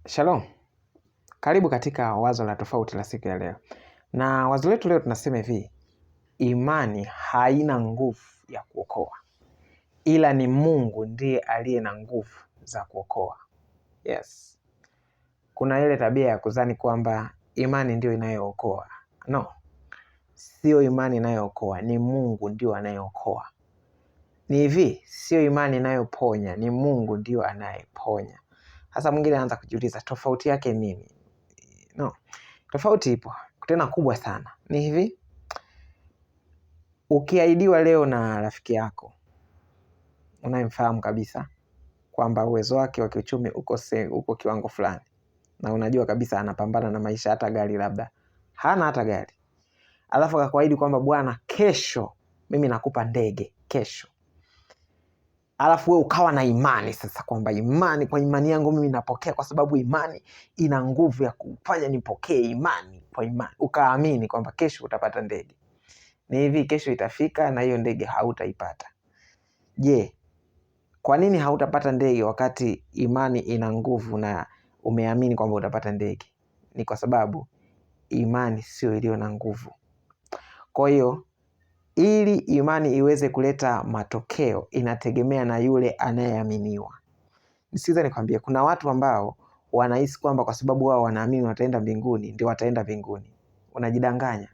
Shalom, karibu katika wazo la tofauti la siku ya leo. Na wazo letu leo tunasema hivi: imani haina nguvu ya kuokoa, ila ni Mungu ndiye aliye na nguvu za kuokoa. Yes. Kuna ile tabia ya kudhani kwamba imani ndio inayookoa. No, sio imani inayookoa, ni Mungu ndio anayeokoa. Ni hivi, sio imani inayoponya, ni Mungu ndio anayeponya. Sasa mwingine anaanza kujiuliza tofauti yake nini? No, tofauti ipo tena kubwa sana. Ni hivi, ukiahidiwa leo na rafiki yako unayemfahamu kabisa kwamba uwezo wake wa kiuchumi uko kiwango fulani, na unajua kabisa anapambana na maisha, hata gari labda hana hata gari, alafu akakuahidi kwamba bwana, kesho mimi nakupa ndege kesho. Alafu wewe ukawa na imani sasa kwamba kwa imani yangu mimi napokea, kwa sababu imani ina nguvu ya kufanya nipokee. Imani kwa imani ukaamini kwamba kesho utapata ndege. Ni hivi, kesho itafika na hiyo ndege hautaipata. Je, kwa nini hautapata ndege wakati imani ina nguvu na umeamini kwamba utapata ndege? Ni kwa sababu imani sio iliyo na nguvu. Kwa hiyo ili imani iweze kuleta matokeo inategemea na yule anayeaminiwa. Nisikiza nikwambie, kuna watu ambao wanahisi kwamba kwa sababu wao wanaamini wataenda mbinguni ndio wataenda mbinguni. Unajidanganya.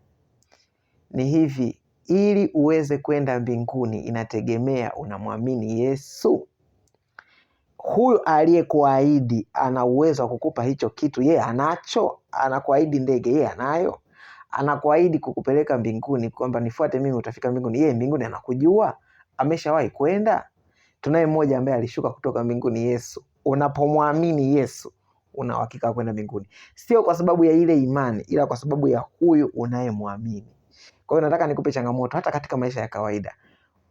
Ni hivi, ili uweze kwenda mbinguni inategemea unamwamini Yesu. Huyu aliyekuahidi ana uwezo wa kukupa hicho kitu, yeye anacho. Anakuahidi ndege, yeye anayo. Anakuahidi kukupeleka mbinguni kwamba nifuate mimi utafika mbinguni, yeye mbinguni anakujua, ameshawahi kwenda. Tunaye mmoja ambaye alishuka kutoka mbinguni, Yesu. Unapomwamini Yesu una uhakika kwenda mbinguni, sio kwa sababu ya ile imani, ila kwa sababu ya huyu unayemwamini. Kwa hiyo nataka nikupe changamoto hata katika maisha ya kawaida.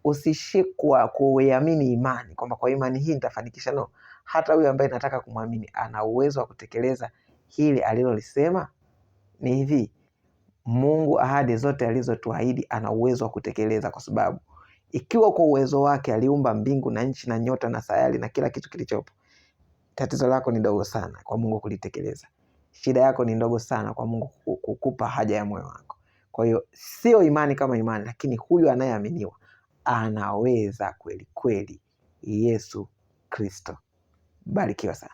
Usishikwa kuiamini imani kwamba kwa imani hii nitafanikisha. No, hata huyu ambaye nataka kumwamini ana uwezo wa kutekeleza hili alilolisema. Ni hivi, Mungu ahadi zote alizotuahidi ana uwezo wa kutekeleza, kwa sababu ikiwa kwa uwezo wake aliumba mbingu na nchi na nyota na sayari na kila kitu kilichopo, tatizo lako ni dogo sana kwa Mungu kulitekeleza. Shida yako ni ndogo sana kwa Mungu kukupa haja ya moyo wako. Kwa hiyo sio imani kama imani, lakini huyu anayeaminiwa anaweza kweli kweli. Yesu Kristo. Barikiwa sana.